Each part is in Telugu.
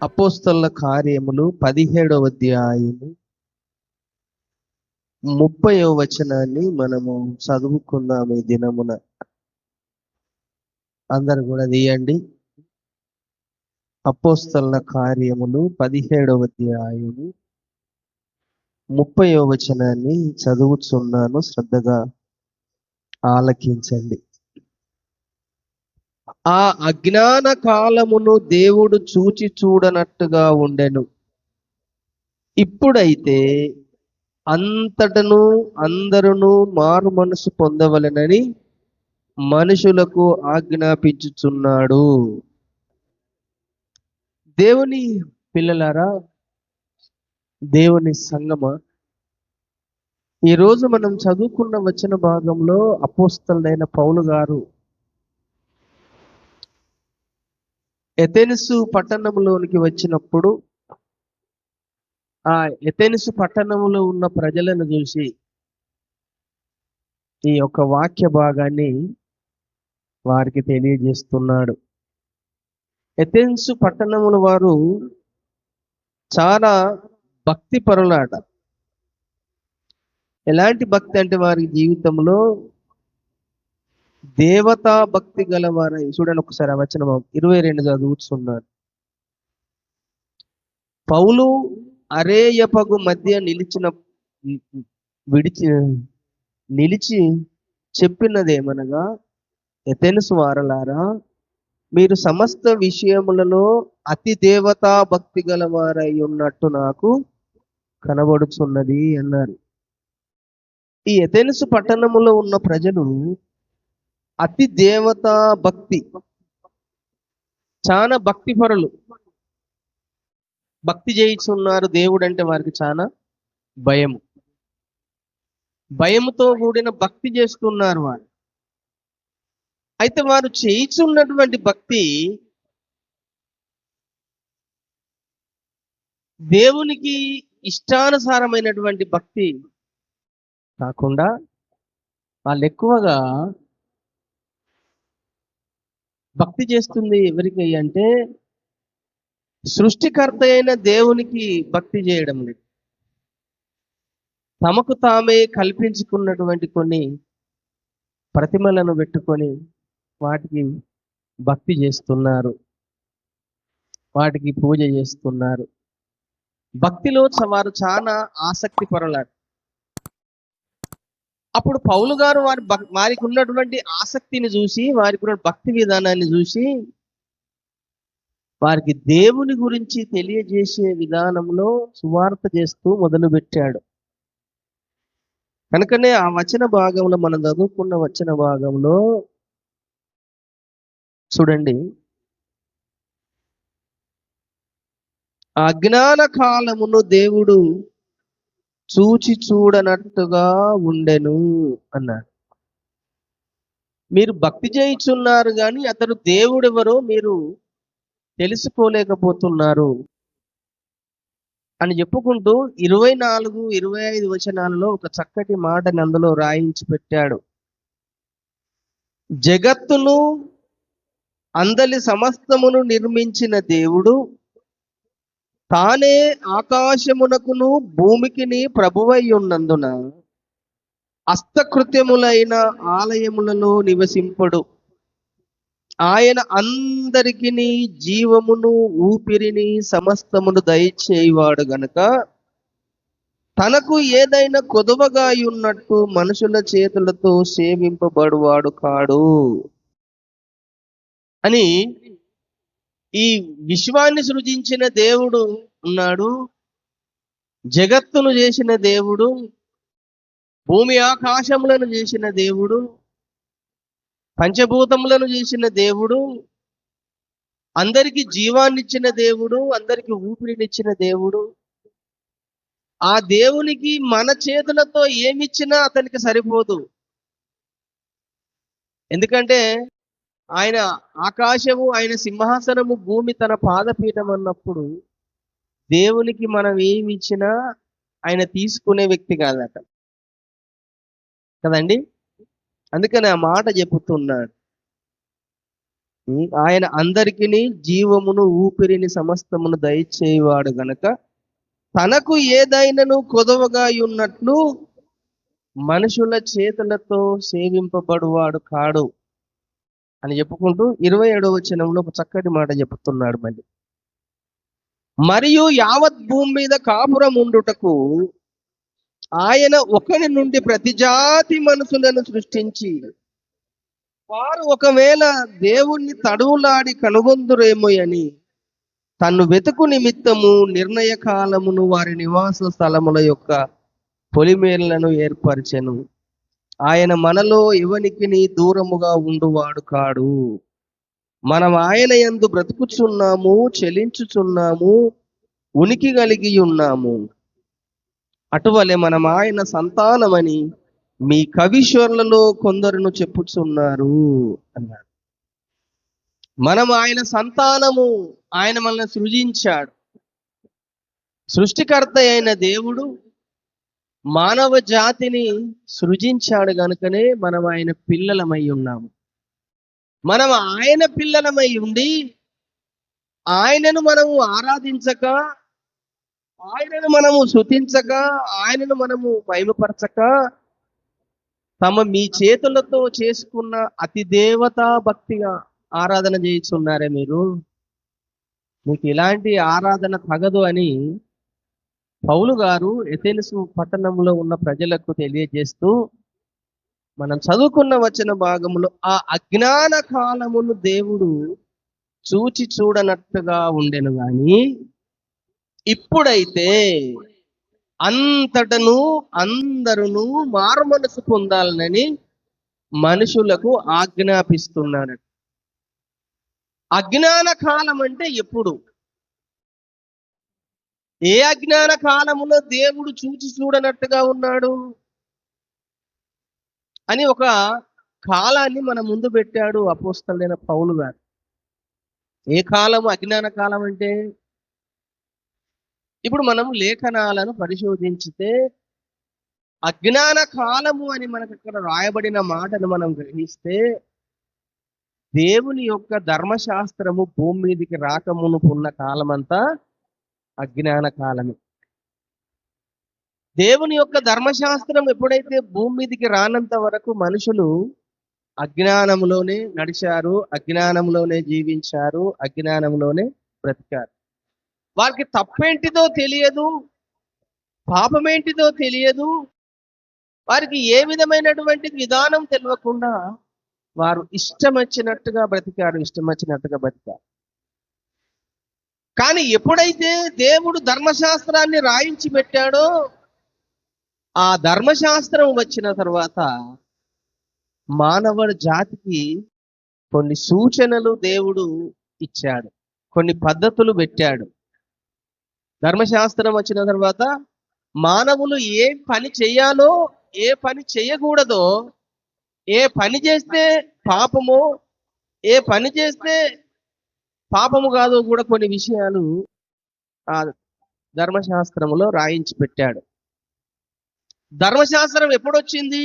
అపోస్తలుల కార్యములు 17వ అధ్యాయము 30వ వచనాన్ని మనము చదువుకుందాము ఈ దినమున. అందరు కూడా తీయండి. అపోస్తలుల కార్యములు 17వ అధ్యాయము 30వ వచనాన్ని చదువుతున్నాను, శ్రద్ధగా ఆలకించండి. ఆ అజ్ఞాన కాలమును దేవుడు చూచి చూడనట్టుగా ఉండెను. ఇప్పుడైతే అంతటను అందరును మారు మనసు పొందవలెనని మనుషులకు ఆజ్ఞాపించుచున్నాడు. దేవుని పిల్లలారా, దేవుని సంగమా, ఈరోజు మనం చదువుకున్న వచన భాగంలో అపోస్తలుడైన పౌలు గారు ఎథెన్సు పట్టణంలోనికి వచ్చినప్పుడు ఆ ఎథెన్సు పట్టణంలో ఉన్న ప్రజలను చూసి ఈ యొక్క వాక్య భాగాన్ని వారికి తెలియజేస్తున్నాడు. ఎథెన్సు పట్టణముల వారు చాలా భక్తి పరులాట. ఎలాంటి భక్తి అంటే వారి జీవితంలో దేవతా భక్తి గలవారై. చూడండి ఒకసారి ఆ వచనం 22 చదువుతున్నాడు. పౌలు అరేయపగు మధ్య నిలిచి చెప్పినదేమనగా, ఎథెన్సు వారలారా, మీరు సమస్త విషయములలో అతి దేవతా భక్తి గలవారై ఉన్నట్టు నాకు కనబడుచున్నది అన్నారు. ఈ ఎథెన్సు పట్టణములో ఉన్న ప్రజలు అతి దేవతా భక్తి, చాలా భక్తి పరులు, భక్తి చేయిస్తున్నారు. దేవుడు అంటే వారికి చాలా భయముతో కూడిన భక్తి చేస్తున్నారు వారు. అయితే వారు చేయిస్తున్నటువంటి భక్తి దేవునికి ఇష్టానుసారమైనటువంటి భక్తి కాకుండా వాళ్ళు ఎక్కువగా భక్తి చేస్తుంది ఎవరికి అంటే సృష్టికర్త అయిన దేవునికి భక్తి చేయడం లేదు. తమకు తామే కల్పించుకున్నటువంటి కొన్ని ప్రతిమలను పెట్టుకొని వాటికి భక్తి చేస్తున్నారు, వాటికి పూజ చేస్తున్నారు. భక్తిలో వారు చాలా ఆసక్తి పరులారు. అప్పుడు పౌలు గారు వారికి ఉన్నటువంటి ఆసక్తిని చూసి, వారికి ఉన్న భక్తి విధానాన్ని చూసి వారికి దేవుని గురించి తెలియజేసే విధానంలో సువార్త చేస్తూ మొదలుపెట్టాడు. కనుకనే ఆ వచన భాగంలో, మనం చదువుకున్న వచన భాగంలో చూడండి, అజ్ఞాన కాలమును దేవుడు చూచి చూడనట్టుగా ఉండెను అన్నాడు. మీరు భక్తి చేయుచున్నారు కానీ అతడు దేవుడెవరో మీరు తెలుసుకోలేకపోతున్నారు అని చెప్పుకుంటూ 24, 25 వచనాలలో ఒక చక్కటి మాటని అందులో రాయించి పెట్టాడు. జగత్తును అందలి సమస్తమును నిర్మించిన దేవుడు తానే ఆకాశమునకును భూమికిని ప్రభువై ఉన్నందున హస్తకృత్యములైన ఆలయములలో నివసింపడు. ఆయన అందరికీ జీవమును ఊపిరిని సమస్తమును దయచేయువాడు గనుక తనకు ఏదైనా కొదువగా ఉన్నట్టు మనుషుల చేతులతో సేవింపబడువాడు కాడు అని. ఈ విశ్వాన్ని సృజించిన దేవుడు ఉన్నాడు, జగత్తును చేసిన దేవుడు, భూమి ఆకాశములను చేసిన దేవుడు, పంచభూతములను చేసిన దేవుడు, అందరికీ జీవాన్నిచ్చిన దేవుడు, అందరికీ ఊపిరినిచ్చిన దేవుడు. ఆ దేవునికి మన చేతులతో ఏమిచ్చినా అతనికి సరిపోదు. ఎందుకంటే ఆయన ఆకాశము ఆయన సింహాసనము, భూమి తన పాదపీఠం అన్నప్పుడు దేవునికి మనం ఏమి ఇచ్చినా ఆయన తీసుకునే వ్యక్తి కాదట కదండి. అందుకని ఆ మాట చెబుతున్నాడు. ఆయన అందరికిని జీవమును ఊపిరిని సమస్తమును దయచేవాడు గనక తనకు ఏదైనను కొదవగా ఉన్నట్లు మనుషుల చేతులతో సేవింపబడువాడు కాడు అని చెప్పుకుంటూ 27వ వచనంలో ఒక చక్కటి మాట చెప్తున్నాడు మళ్ళీ. మరియు యావత్ భూమి మీద కాపురం ఉండుటకు ఆయన ఒకరి నుండి ప్రతి జాతి మనుషులను సృష్టించి వారు ఒకవేళ దేవుణ్ణి తడువులాడి కనుగొందురేమో అని తన్ను వెతుకు నిమిత్తము నిర్ణయ కాలమును వారి నివాస స్థలముల యొక్క పొలిమేరలను ఏర్పరిచెను. ఆయన మనలో ఎవనికి దూరముగా ఉండువాడు కాడు. మనం ఆయన యందు బ్రతుకుచున్నాము, చెలించుచున్నాము, ఉనికి కలిగి ఉన్నాము. అటువలే మనం ఆయన సంతానమని మీ కవీశ్వరులలో కొందరును చెప్పుచున్నారు అన్నాడు. మనం ఆయన సంతానము. ఆయన మనల్ని సృజించాడు. సృష్టికర్త అయిన దేవుడు మానవ జాతిని సృజించాడు గనుకనే మనం ఆయన పిల్లలమై ఉన్నాము. మనం ఆయన పిల్లలమై ఉండి ఆయనను మనము ఆరాధించక, ఆయనను మనము స్తుతించక, ఆయనను మనము మహిమపరచక మీ చేతులతో చేసుకున్న అతి దేవతా భక్తిగా ఆరాధన చేస్తున్నారే మీరు. మీకు ఇలాంటి ఆరాధన తగదు అని పౌలు గారు ఎథెన్సు పట్టణంలో ఉన్న ప్రజలకు తెలియజేస్తూ మనం చదువుకున్న వచన భాగంలో ఆ అజ్ఞాన కాలమును దేవుడు చూచి చూడనట్టుగా ఉండెను గాని ఇప్పుడైతే అంతటను అందరును మారు మనసు పొందాలని మనుషులకు ఆజ్ఞాపిస్తున్నాడు. అజ్ఞాన కాలం అంటే ఎప్పుడు? ఏ అజ్ఞాన కాలములో దేవుడు చూచి చూడనట్టుగా ఉన్నాడు అని ఒక కాలాన్ని మన ముందు పెట్టాడు అపోస్తలుడైన పౌలు గారు. ఏ కాలము అజ్ఞాన కాలం అంటే? ఇప్పుడు మనం లేఖనాలను పరిశోధించితే అజ్ఞాన కాలము అని మనకు ఇక్కడ రాయబడిన మాటను మనం గ్రహిస్తే దేవుని యొక్క ధర్మశాస్త్రము భూమి మీదకి రాకమునుకున్న కాలమంతా అజ్ఞాన కాలమే. దేవుని యొక్క ధర్మశాస్త్రం ఎప్పుడైతే భూమి మీదకి రానంత వరకు మనుషులు అజ్ఞానంలోనే నడిచారు, అజ్ఞానంలోనే జీవించారు, అజ్ఞానంలోనే బ్రతికారు. వారికి తప్పేంటిదో తెలియదు, పాపమేంటిదో తెలియదు. వారికి ఏ విధమైనటువంటి విధానం తెలియకుండా వారు ఇష్టం వచ్చినట్టుగా బ్రతికారు. కానీ ఎప్పుడైతే దేవుడు ధర్మశాస్త్రాన్ని రాయించి పెట్టాడో ఆ ధర్మశాస్త్రం వచ్చిన తర్వాత మానవ జాతికి కొన్ని సూచనలు దేవుడు ఇచ్చాడు, కొన్ని పద్ధతులు పెట్టాడు. ధర్మశాస్త్రం వచ్చిన తర్వాత మానవులు ఏ పని చేయాలో, ఏ పని చేయకూడదో, ఏ పని చేస్తే పాపమో, ఏ పని చేస్తే పాపము కాదో కూడా కొన్ని విషయాలు ఆ ధర్మశాస్త్రములో రాయించి పెట్టాడు. ధర్మశాస్త్రం ఎప్పుడు వచ్చింది?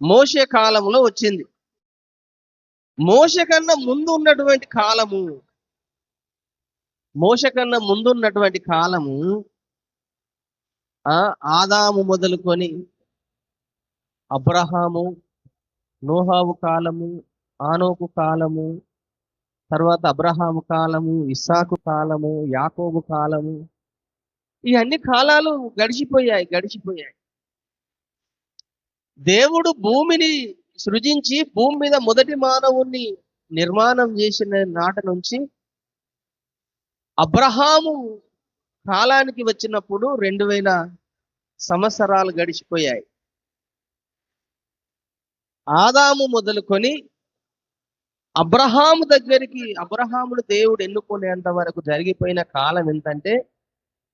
మోషే కాలంలో వచ్చింది. మోషే కన్నా ముందు ఉన్నటువంటి కాలము ఆదాము మొదలుకొని అబ్రహాము, నోహావు కాలము, ఆనోకు కాలము, తర్వాత అబ్రహాము కాలము, ఇస్సాకు కాలము, యాకోబు కాలము, ఈ అన్ని కాలాలు గడిచిపోయాయి. దేవుడు భూమిని సృజించి భూమి మీద మొదటి మానవుణ్ణి నిర్మాణం చేసిన నాటి నుంచి అబ్రహాము కాలానికి వచ్చినప్పుడు 2000 సంవత్సరాలు గడిచిపోయాయి. ఆదాము మొదలుకొని అబ్రహామును దేవుడు ఎన్నుకునేంత వరకు జరిగిపోయిన కాలం ఎంతంటే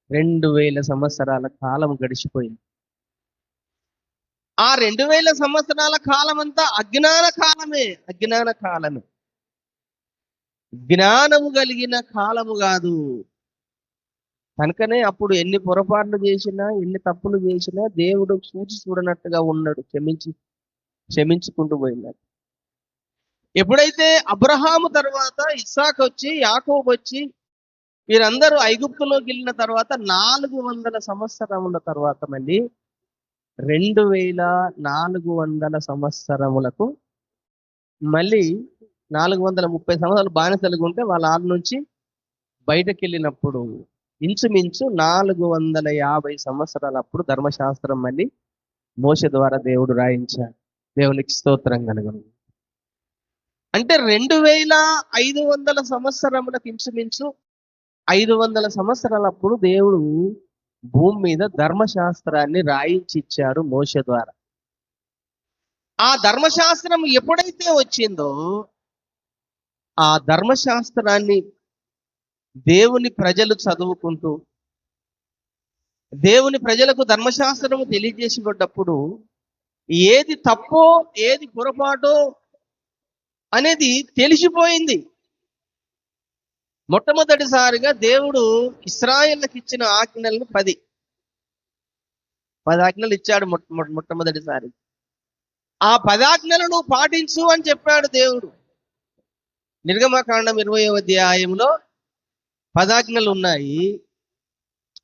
2000 సంవత్సరాల కాలం గడిచిపోయింది. ఆ 2000 సంవత్సరాల కాలం అంతా అజ్ఞాన కాలమే. జ్ఞానము కలిగిన కాలము కాదు. కనుకనే అప్పుడు ఎన్ని పొరపాట్లు చేసినా, ఎన్ని తప్పులు చేసినా దేవుడు చూసి చూడనట్టుగా ఉన్నాడు, క్షమించుకుంటూ పోయినాడు. ఎప్పుడైతే అబ్రహాము తర్వాత ఇస్సాకు వచ్చి యాకోబు వచ్చి వీరందరూ ఐగుప్తులోకి వెళ్ళిన తర్వాత 400 సంవత్సరముల తర్వాత మళ్ళీ 2400 సంవత్సరములకు మళ్ళీ 430 సంవత్సరాలు బానిసలుగా ఉంటే వాళ్ళ ఆరు నుంచి బయటకు వెళ్ళినప్పుడు ఇంచుమించు 450 సంవత్సరాలు అప్పుడు ధర్మశాస్త్రం మళ్ళీ మోషే ద్వారా దేవుడు రాయించాడు. దేవునికి స్తోత్రం కలుగును. అంటే 2500 సంవత్సరములకు ఇంచుమించు 500 సంవత్సరాలప్పుడు దేవుడు భూమి మీద ధర్మశాస్త్రాన్ని రాయించి ఇచ్చాడు మోషే ద్వారా. ఆ ధర్మశాస్త్రం ఎప్పుడైతే వచ్చిందో ఆ ధర్మశాస్త్రాన్ని దేవుని ప్రజలు చదువుకుంటూ దేవుని ప్రజలకు ధర్మశాస్త్రము తెలియజేసినప్పుడు ఏది తప్పో ఏది పొరపాటో అనేది తెలిసిపోయింది. మొట్టమొదటిసారిగా దేవుడు ఇశ్రాయేలుకి ఇచ్చిన ఆజ్ఞలను 10 ఆజ్ఞలు ఇచ్చాడు. మొట్టమొదటిసారి ఆ 10 ఆజ్ఞలను పాటించు అని చెప్పాడు దేవుడు. నిర్గమకాండం 20వ అధ్యాయంలో 10 ఆజ్ఞలు ఉన్నాయి.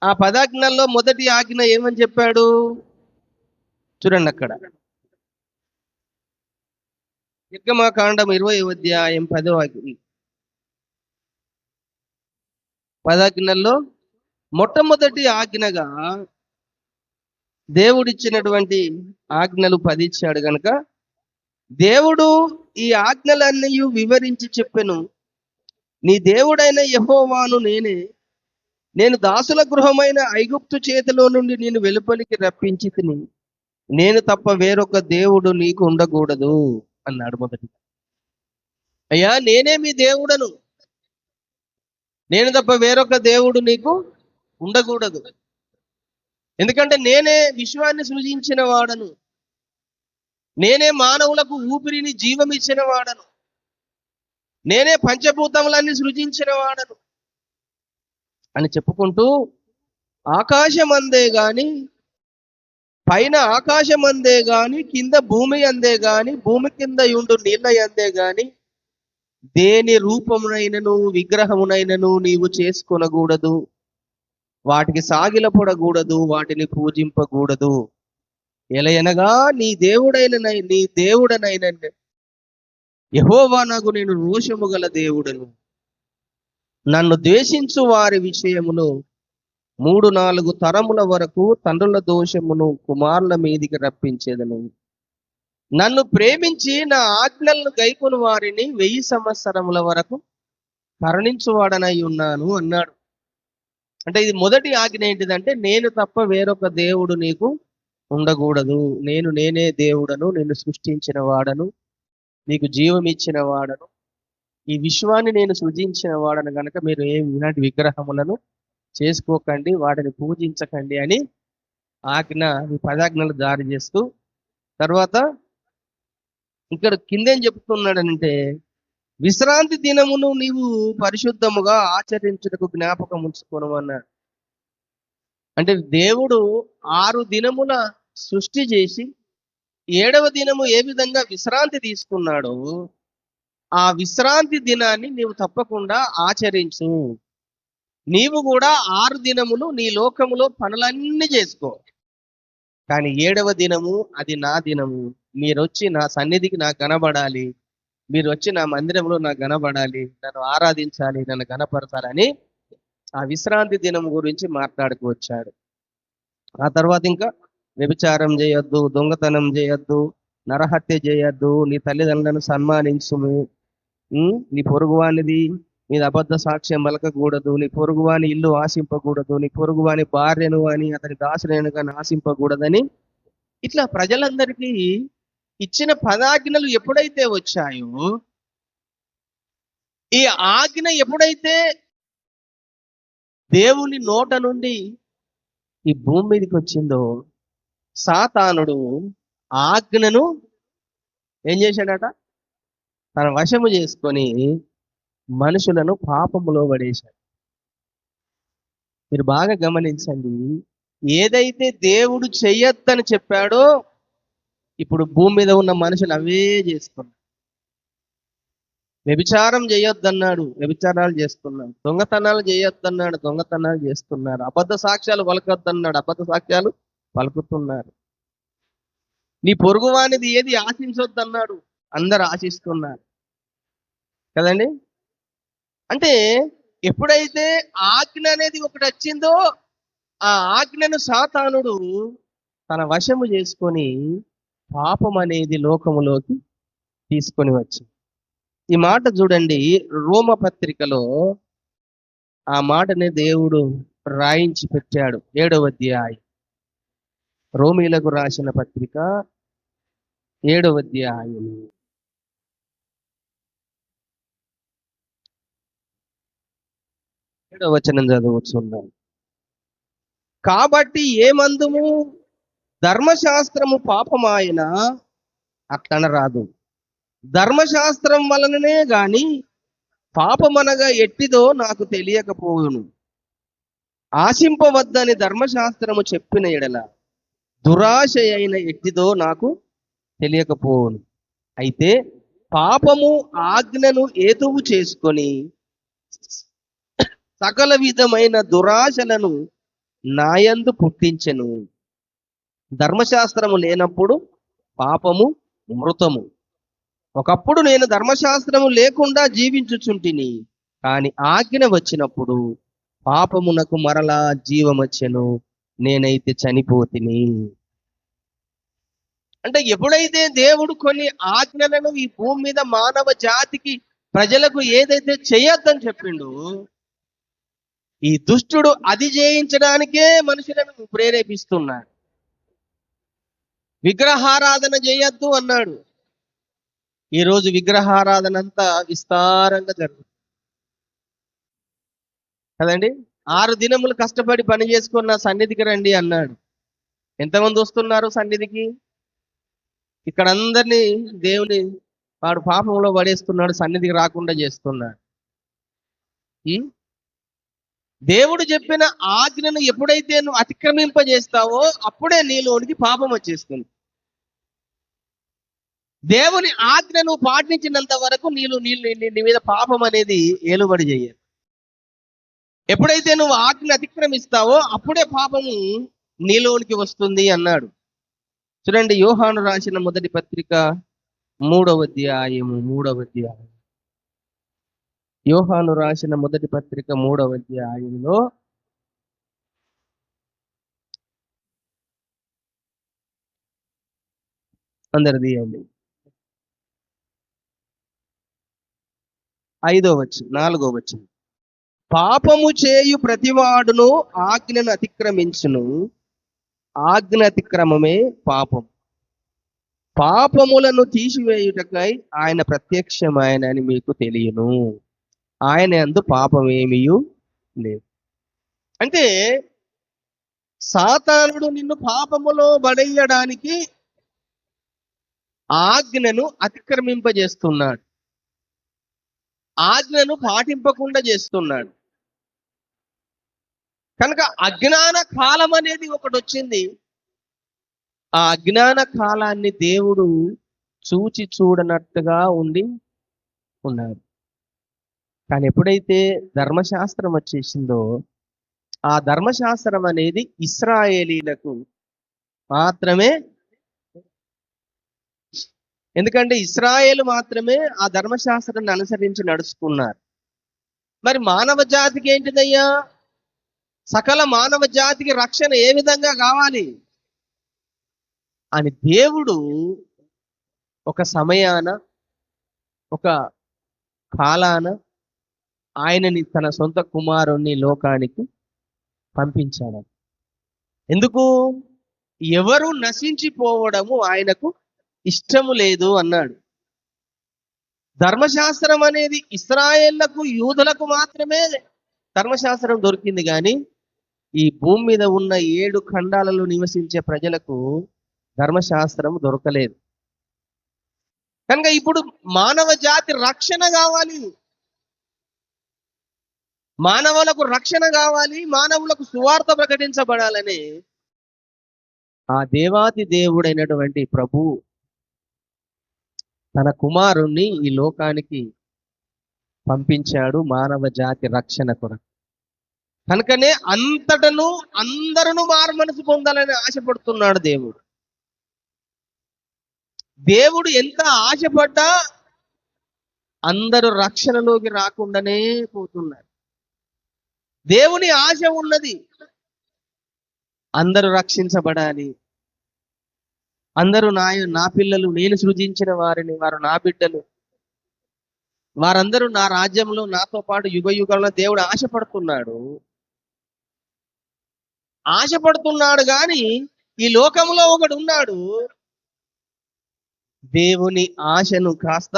ఆ 10 ఆజ్ఞల్లో మొదటి ఆజ్ఞ ఏమని చెప్పాడు చూడండి. అక్కడ నిర్గమకాండం 20వ అధ్యాయం 10వ ఆజ్ఞ. 10 ఆజ్ఞల్లో మొట్టమొదటి ఆజ్ఞగా దేవుడిచ్చినటువంటి ఆజ్ఞలు 10 ఇచ్చాడు గనుక దేవుడు ఈ ఆజ్ఞలన్నీ వివరించి చెప్పెను. నీ దేవుడైన యెహోవాను నేను దాసుల గృహమైన ఐగుప్తు చేతిలో నుండి నేను వెలుపలికి రప్పించి తిని నేను తప్ప వేరొక దేవుడు నీకు ఉండకూడదు అన్నాడు. మొదటి అయ్యా నేనే మీ దేవుడను, నేను తప్ప వేరొక దేవుడు నీకు ఉండకూడదు. ఎందుకంటే నేనే విశ్వాన్ని సృజించిన వాడను, నేనే మానవులకు ఊపిరిని జీవం ఇచ్చిన వాడను, నేనే పంచభూతములన్నీ సృజించిన వాడను అని చెప్పుకుంటూ ఆకాశం అందే గాని పైన ఆకాశం అందే గాని కింద భూమి అందే గాని భూమి కింద ఉండు నీళ్ళ అందే గాని దేని రూపమునైనను విగ్రహమునైనను నీవు చేసుకొనకూడదు, వాటికి సాగిలపడకూడదు, వాటిని పూజింపకూడదు. ఎలయనగా నీ దేవుడనైన యెహోవా నాకు నేను రోషము గల దేవుడను, నన్ను ద్వేషించు వారి విషయమును 3-4 తరముల వరకు తండ్రుల దోషమును కుమారుల మీదికి రప్పించేదను. నన్ను ప్రేమించి నా ఆజ్ఞలను గైకొను వారిని 1000 సంవత్సరముల వరకు కరుణించువాడనై ఉన్నాను అన్నాడు. అంటే ఇది మొదటి ఆజ్ఞ ఏంటిదంటే నేను తప్ప వేరొక దేవుడు నీకు ఉండకూడదు, నేనే దేవుడను, నిన్ను సృష్టించిన వాడను, నీకు జీవం ఇచ్చిన వాడను, ఈ విశ్వాన్ని నేను సృజించిన వాడను కనుక మీరు ఇలాంటి విగ్రహములను చేసుకోకండి, వాటిని పూజించకండి అని ఆజ్ఞ 10 ఆజ్ఞలు జారీ చేస్తూ తర్వాత ఇక్కడ కిందేం చెప్తున్నాడనంటే విశ్రాంతి దినమును నీవు పరిశుద్ధముగా ఆచరించుటకు జ్ఞాపకం ఉంచుకోను అన్నాడు. అంటే దేవుడు 6 దినముల సృష్టి చేసి 7వ దినము ఏ విధంగా విశ్రాంతి తీసుకున్నాడో ఆ విశ్రాంతి దినాన్ని నీవు తప్పకుండా ఆచరించు. నీవు కూడా 6 దినములు నీ లోకములో పనులన్నీ చేసుకో, కానీ 7వ దినము అది నా దినము, మీరు వచ్చి నా సన్నిధికి నాకు కనబడాలి, మీరు వచ్చి నా మందిరంలో నాకు కనబడాలి, నన్ను ఆరాధించాలి, నన్ను కనపరచాలని ఆ విశ్రాంతి దినం గురించి మాట్లాడుకోవచ్చాడు. ఆ తర్వాత ఇంకా వ్యభిచారం చేయొద్దు, దొంగతనం చేయొద్దు, నరహత్య చేయొద్దు, నీ తల్లిదండ్రులను సన్మానించుము, నీ పొరుగువానిది మీద అబద్ధ సాక్ష్యం పలకకూడదు, నీ పొరుగువాని ఇల్లు ఆశింపకూడదు, నీ పొరుగువాని భార్యను అని అతని దాసులను కానీ ఆశింపకూడదని ఇట్లా ప్రజలందరికీ ఇచ్చిన 10 ఆజ్ఞలు ఎప్పుడైతే వచ్చాయో ఈ ఆజ్ఞ ఎప్పుడైతే దేవుని నోట నుండి ఈ భూమి మీదకి వచ్చిందో సాతానుడు ఆజ్ఞను ఏం చేశాడట, తన వశము చేసుకొని మనుషులను పాపములో పడేశాడు. మీరు బాగా గమనించండి, ఏదైతే దేవుడు చెయ్యొద్దని చెప్పాడో ఇప్పుడు భూమి మీద ఉన్న మనుషులు అవే చేస్తున్నారు. వ్యభిచారం చేయొద్దన్నాడు, వ్యభిచారాలు చేస్తున్నారు. దొంగతనాలు చేయొద్దన్నాడు, దొంగతనాలు చేస్తున్నారు. అబద్ధ సాక్ష్యాలు పలకొద్దన్నాడు, అబద్ధ సాక్ష్యాలు పలుకుతున్నారు. నీ పొరుగువానిది ఏది ఆశించొద్దన్నాడు, అందరు ఆశిస్తున్నారు కదండి. అంటే ఎప్పుడైతే ఆజ్ఞ అనేది ఒకటి వచ్చిందో, ఆ ఆజ్ఞను సాతానుడు తన వశము చేసుకొని పాపం అనేది లోకములోకి తీసుకొని వచ్చి, ఈ మాట చూడండి, రోమ పత్రికలో ఆ మాటని దేవుడు రాయించి పెట్టాడు. 7వ అధ్యాయం, రోమీలకు రాసిన పత్రిక 7వ అధ్యాయం 7వ వచనం చదువుతున్నాం. కాబట్టి ఏమందుము, ధర్మశాస్త్రము పాపమాయన అట్లనరాదు. ధర్మశాస్త్రం వలననే గాని పాపమనగా ఎట్టిదో నాకు తెలియకపోవును. ఆశింపవద్దని ధర్మశాస్త్రము చెప్పిన ఎడల దురాశ అయిన ఎట్టిదో నాకు తెలియకపోవును. అయితే పాపము ఆజ్ఞను ఏతువు చేసుకొని సకల విధమైన దురాశలను నాయందు పుట్టించెను. ధర్మశాస్త్రము లేనప్పుడు పాపము మృతము. ఒకప్పుడు నేను ధర్మశాస్త్రము లేకుండా జీవించుచుంటిని, కానీ ఆజ్ఞ వచ్చినప్పుడు పాపమునకు మరలా జీవమొచ్చెను, నేనైతే చనిపోతిని. అంటే ఎప్పుడైతే దేవుడు కొన్ని ఆజ్ఞలను ఈ భూమి మీద మానవ జాతికి, ప్రజలకు ఏదైతే చేయొద్దని చెప్పిండు, ఈ దుష్టుడు అది చేయించడానికే మనుషులను ప్రేరేపిస్తున్నాడు. విగ్రహారాధన చేయొద్దు అన్నాడు. ఈరోజు విగ్రహారాధన అంతా విస్తారంగా జరుగుతుంది కదండి. 6 దినములు కష్టపడి పని చేసుకున్న సన్నిధికి రండి అన్నాడు. ఎంతమంది వస్తున్నారు సన్నిధికి? ఇక్కడ అందరినీ దేవుని వాడు పాపంలో పడేస్తున్నాడు, సన్నిధికి రాకుండా చేస్తున్నాడు. దేవుడు చెప్పిన ఆజ్ఞను ఎప్పుడైతే నువ్వు అతిక్రమింపజేస్తావో అప్పుడే నీలోనికి పాపం వచ్చేస్తుంది. దేవుని ఆజ్ఞను పాటించినంత వరకు నీ మీద పాపం అనేది ఏలుబడి చేయదు. ఎప్పుడైతే నువ్వు ఆజ్ఞ అతిక్రమిస్తావో అప్పుడే పాపము నీలోనికి వస్తుంది అన్నాడు. చూడండి, యోహాను రాసిన మొదటి పత్రిక 3వ అధ్యాయము 3వ అధ్యాయం. యోహాను రాసిన మొదటి పత్రిక 3వ అధ్యాయంలో అందరిది అండి 5వ వచనం 4వ వచనం. పాపము చేయు ప్రతివాడును ఆజ్ఞను అతిక్రమించును, ఆజ్ఞ అతిక్రమమే పాపం. పాపములను తీసివేయుటకై ఆయన ప్రత్యక్షమైనని మీకు తెలియను, ఆయన యందు పాపమేమీ లేదు. అంటే సాతానుడు నిన్ను పాపములో పడేయడానికి ఆజ్ఞను అతిక్రమింపజేస్తున్నాడు, ఆజ్ఞను పాటింపకుండా చేస్తున్నాడు. కనుక అజ్ఞాన కాలం అనేది ఒకటి వచ్చింది. ఆ అజ్ఞాన కాలాన్ని దేవుడు చూచి చూడనట్టుగా ఉన్నాడు. కానీ ఎప్పుడైతే ధర్మశాస్త్రం వచ్చేసిందో, ఆ ధర్మశాస్త్రం అనేది ఇశ్రాయేలీలకు మాత్రమే, ఎందుకంటే ఇశ్రాయేలు మాత్రమే ఆ ధర్మశాస్త్రాన్ని అనుసరించి నడుచుకున్నారు. మరి మానవ జాతికి ఏంటిదయ్యా? సకల మానవ జాతికి రక్షణ ఏ విధంగా కావాలి అని దేవుడు ఒక సమయాన, ఒక కాలాన ఆయనని తన సొంత కుమారుణ్ణి లోకానికి పంపించాడు. ఎందుకు? ఎవరు నశించిపోవడము ఆయనకు ఇష్టము లేదు అన్నాడు. ధర్మశాస్త్రం అనేది ఇశ్రాయేళ్లకు, యూదులకు మాత్రమే ధర్మశాస్త్రం దొరికింది, కానీ ఈ భూమి మీద ఉన్న 7 ఖండాలలో నివసించే ప్రజలకు ధర్మశాస్త్రం దొరకలేదు. కనుక ఇప్పుడు మానవ జాతి రక్షణ కావాలి, మానవులకు రక్షణ కావాలి, మానవులకు సువార్త ప్రకటించబడాలని ఆ దేవాతి దేవుడైనటువంటి ప్రభు తన కుమారుణ్ణి ఈ లోకానికి పంపించాడు మానవ జాతి రక్షణ కొరకు. కనుకనే అంతటను అందరూ మారు మనసు పొందాలని ఆశపడుతున్నాడు దేవుడు. దేవుడు ఎంత ఆశపడ్డా అందరూ రక్షణలోకి రాకుండానే పోతున్నారు. దేవుని ఆశ ఉన్నది, అందరూ రక్షించబడాలి, అందరూ నా పిల్లలు, నేను సృజించిన వారిని, వారు నా బిడ్డలు, వారందరూ నా రాజ్యంలో నాతో పాటు యుగ యుగంలో దేవుడు ఆశపడుతున్నాడు కానీ ఈ లోకంలో ఒకడు ఉన్నాడు, దేవుని ఆశను కాస్త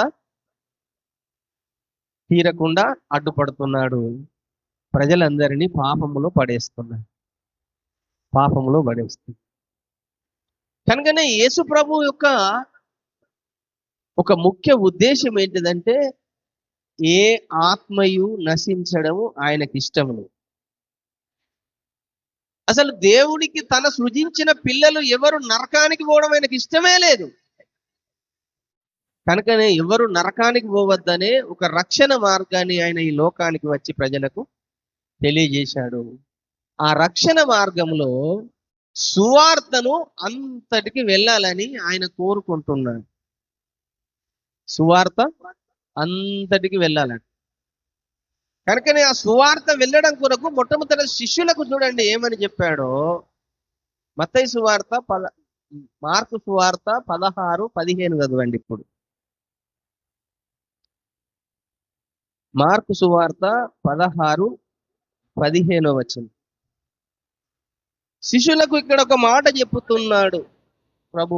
తీరకుండా అడ్డుపడుతున్నాడు. ప్రజలందరినీ పాపములో పడేస్తున్నాడు. కనుకనే యేసు ప్రభు యొక్క ఒక ముఖ్య ఉద్దేశం ఏంటిదంటే, ఏ ఆత్మయు నశించడము ఆయనకి ఇష్టము. అసలు దేవుడికి తన సృజించిన పిల్లలు ఎవరు నరకానికి పోవడం ఆయనకి ఇష్టమే లేదు. కనుకనే ఎవరు నరకానికి పోవద్దనే ఒక రక్షణ మార్గాన్ని ఆయన ఈ లోకానికి వచ్చి ప్రజలకు తెలియజేశాడు. ఆ రక్షణ మార్గంలో సువార్తను అంతటికి వెళ్ళాలని ఆయన కోరుకుంటున్నాడు. సువార్త అంతటికి వెళ్ళాలని. కనుకనే ఆ సువార్త వెళ్ళడం కొరకు మొట్టమొదటి శిష్యులకు చూడండి ఏమని చెప్పాడో. మత్తయి సువార్త మార్కు సువార్త 16-15 చదవండి. ఇప్పుడు మార్కు సువార్త 16-15 వచనం. శిష్యులకు ఇక్కడ ఒక మాట చెప్పుతున్నాడు ప్రభు.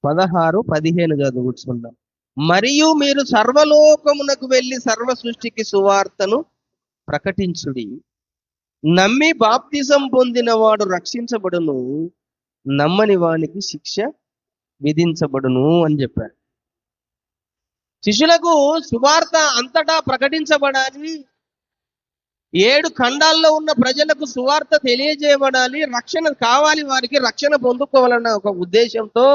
16-15 చదువుకుందాం. మరియు మీరు సర్వలోకమునకు వెళ్ళి సర్వ సృష్టికి సువార్తను ప్రకటించుడి. నమ్మి బాప్తిజం పొందిన వాడు రక్షించబడును, నమ్మని వానికి శిక్ష విధించబడును అని చెప్పారు. శిష్యులకు సువార్త అంతటా ప్రకటించబడాలి, 7 ఖండాల్లో ఉన్న ప్రజలకు సువార్త తెలియజేయబడాలి, రక్షణ కావాలి, వారికి రక్షణ పొందుకోవాలన్న ఒక ఉద్దేశంతో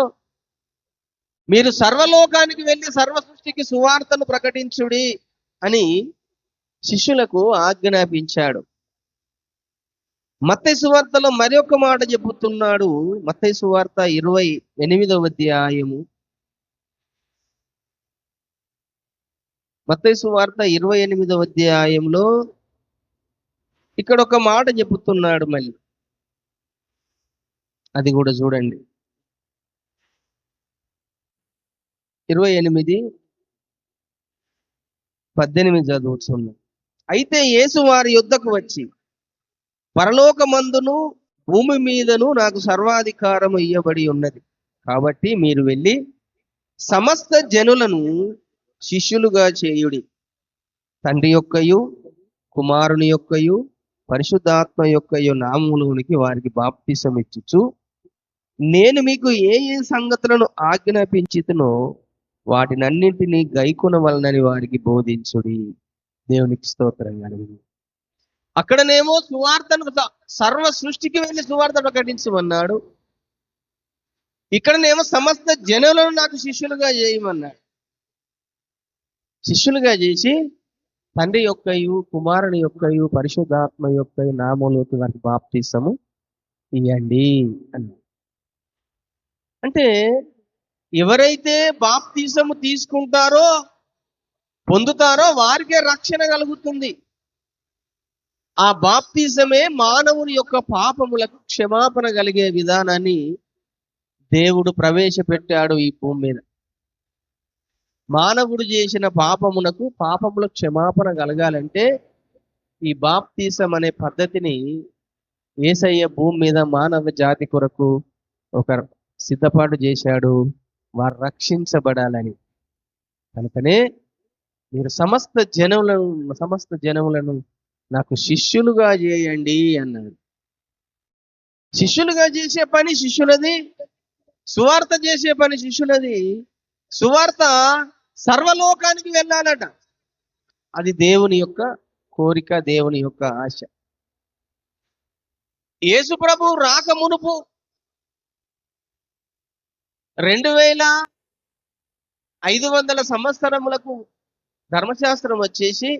మీరు సర్వలోకానికి వెళ్ళి సర్వ సృష్టికి సువార్తను ప్రకటించుడి అని శిష్యులకు ఆజ్ఞాపించాడు. మత్తయి సువార్తలో మరి ఒక మాట చెబుతున్నాడు. మత్తయి సువార్త 28వ అధ్యాయము. మత్తయి సువార్త 28వ అధ్యాయంలో ఇక్కడ ఒక మాట చెబుతున్నాడు మళ్ళీ. అది కూడా చూడండి. 28:18 చదువుతున్నాం. అయితే యేసు వారి యుద్ధకు వచ్చి, పరలోకమందును భూమి మీదను నాకు సర్వాధికారము ఇయ్యబడి ఉన్నది, కాబట్టి మీరు వెళ్ళి సమస్త జనులను శిష్యులుగా చేయుడి. తండ్రి యొక్కయు కుమారుని యొక్కయు పరిశుద్ధాత్మ యొక్కయు నామములోనికి వారికి బాప్తిసం ఇచ్చుచు, నేను మీకు ఏ ఏ సంగతులను ఆజ్ఞాపించితునో వాటినన్నింటినీ గైకొనవలనని వారికి బోధించుడి. దేవునికి స్తోత్రం కలుగును. అక్కడనేమో సువార్తను సర్వ సృష్టికి వెళ్ళి సువార్త ప్రకటించమన్నాడు. ఇక్కడనేమో సమస్త జనులను నాకు శిష్యులుగా చేయమన్నాడు. శిష్యులుగా చేసి తండ్రి యొక్కయు కుమారుని యొక్కయు పరిశుద్ధాత్మ యొక్కయు నామములోకి వారికి బాప్తిసము ఇవ్వండి అన్నాడు. అంటే ఎవరైతే బాప్తిసము తీసుకుంటారో పొందుతారో వారికే రక్షణ కలుగుతుంది. ఆ బాప్తిజమే మానవుని యొక్క పాపములకు క్షమాపణ కలిగే విధానాన్ని దేవుడు ప్రవేశపెట్టాడు ఈ భూమి మీద. మానవుడు చేసిన పాపములకు క్షమాపణ కలగాలంటే ఈ బాప్తిజం అనే పద్ధతిని యేసయ్య భూమి మీద మానవ జాతి కొరకు ఒక సిద్ధపాటు చేశాడు, వారు రక్షించబడాలని. కనుకనే మీరు సమస్త జనములను నాకు శిష్యులుగా చేయండి అన్నాడు. శిష్యులుగా చేసే పని శిష్యులది, సువార్త చేసే పని శిష్యులది. సువార్త సర్వలోకానికి వెళ్ళాలట. అది దేవుని యొక్క కోరిక, దేవుని యొక్క ఆశ. యేసు ప్రభు రాక మునుపు 2500 సంవత్సరములకు ధర్మశాస్త్రం వచ్చేసి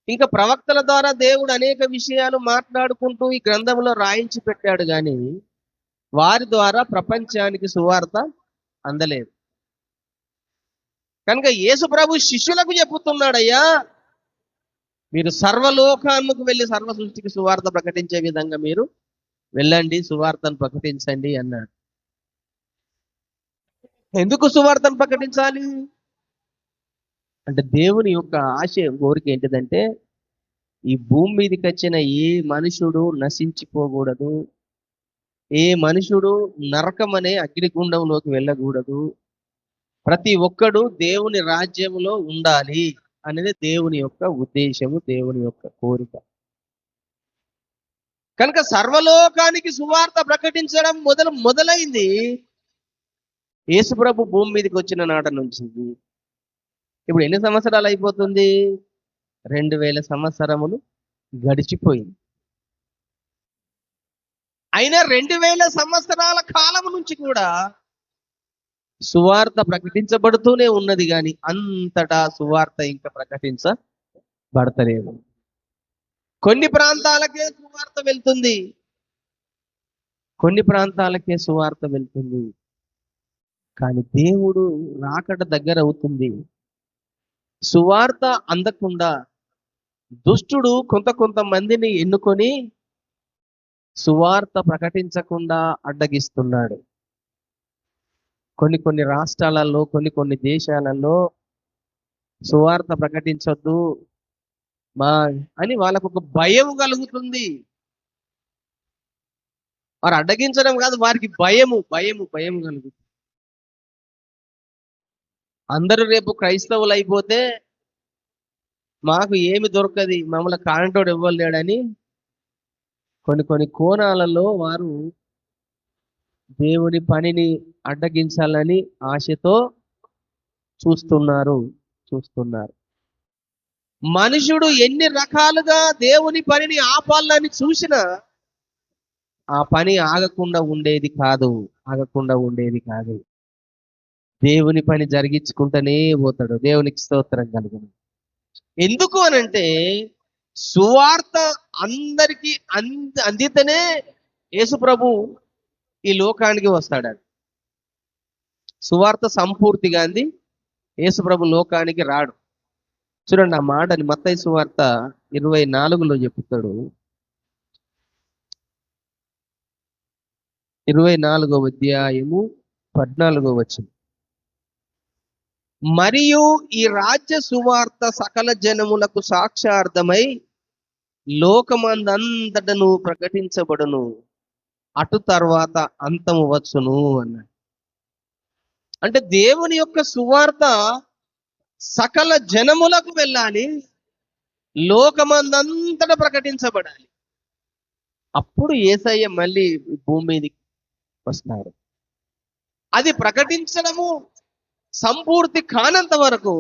ఇంకా ప్రవక్తల ద్వారా దేవుడు అనేక విషయాలు మాట్లాడుకుంటూ ఈ గ్రంథంలో రాయించి పెట్టాడు కానీ వారి ద్వారా ప్రపంచానికి సువార్త అందలేదు. కనుక యేసు ప్రభు శిష్యులకు చెప్పుతున్నాడయ్యా, మీరు సర్వలోకానికి వెళ్ళి సర్వ సృష్టికి సువార్త ప్రకటించే విధంగా మీరు వెళ్ళండి, సువార్తను ప్రకటించండి అన్నాడు. ఎందుకు సువార్తను ప్రకటించాలి అంటే దేవుని యొక్క ఆశ కోరిక ఏంటిదంటే ఈ భూమి మీదకి వచ్చిన ఏ మనుషుడు నశించిపోకూడదు, ఏ మనుషుడు నరకం అనే అగ్నిగుండంలోకి వెళ్ళకూడదు, ప్రతి ఒక్కడు దేవుని రాజ్యంలో ఉండాలి అనేది దేవుని యొక్క ఉద్దేశము, దేవుని యొక్క కోరిక. కనుక సర్వలోకానికి సువార్త ప్రకటించడం మొదలైంది యేసుప్రభు భూమి మీదకి వచ్చిన నాట నుంచి. ఇప్పుడు ఎన్ని సంవత్సరాలు అయిపోతుంది? 2000 సంవత్సరములు గడిచిపోయింది. అయినా 2000 సంవత్సరాల కాలం నుంచి కూడా సువార్త ప్రకటించబడుతూనే ఉన్నది, కానీ అంతటా సువార్త ఇంకా ప్రకటించబడతలేదు. కొన్ని ప్రాంతాలకే సువార్త వెళ్తుంది, కొన్ని ప్రాంతాలకే సువార్త వెళ్తుంది, కానీ దేవుడు రాకడ దగ్గర అవుతుంది. సువార్త అందకుండా దుష్టుడు కొంతమందిని ఎన్నుకొని సువార్త ప్రకటించకుండా అడ్డగిస్తున్నాడు. కొన్ని రాష్ట్రాలలో, కొన్ని దేశాలలో సువార్త ప్రకటించొద్దు అని వాళ్ళకు ఒక భయం కలుగుతుంది. వారు అడ్డగించడం కాదు, వారికి భయము కలుగుతుంది. అందరూ రేపు క్రైస్తవులు అయిపోతే మాకు ఏమి దొరకది, మమ్మల్ని కాంటోడు ఇవ్వలేడని కొన్ని కోణాలలో వారు దేవుని పనిని అడ్డగించాలని ఆశతో చూస్తున్నారు. మనుషుడు ఎన్ని రకాలుగా దేవుని పనిని ఆపాలని చూసినా ఆ పని ఆగకుండా ఉండేది కాదు. దేవుని పని జరిగించుకుంటూనే పోతాడు. దేవునికి స్తోత్రం కలుగును. ఎందుకు అనంటే సువార్త అందరికీ అందితేనే యేసు ప్రభు ఈ లోకానికి వస్తాడు. సువార్త సంపూర్తిగా అంది యేసు ప్రభు లోకానికి రాడు. చూడండి ఆ మాటని మత్తయి సువార్త 24లో చెప్తాడు. 24వ అధ్యాయము 14వ వచనం. మరియు ఈ రాజ్య సువార్త సకల జనములకు సాక్ష్యార్థమై లోకమందంతటను ప్రకటించబడును, అటు తర్వాత అంతము వచ్చును అన్నాడు. అంటే దేవుని యొక్క సువార్త సకల జనములకు వెళ్ళాలి, లోకమందంతట ప్రకటించబడాలి. అప్పుడు యేసయ్య మళ్ళీ భూమి మీదకి వస్తాడు. అది ప్రకటించడము సంపూర్తి కానంత వరకు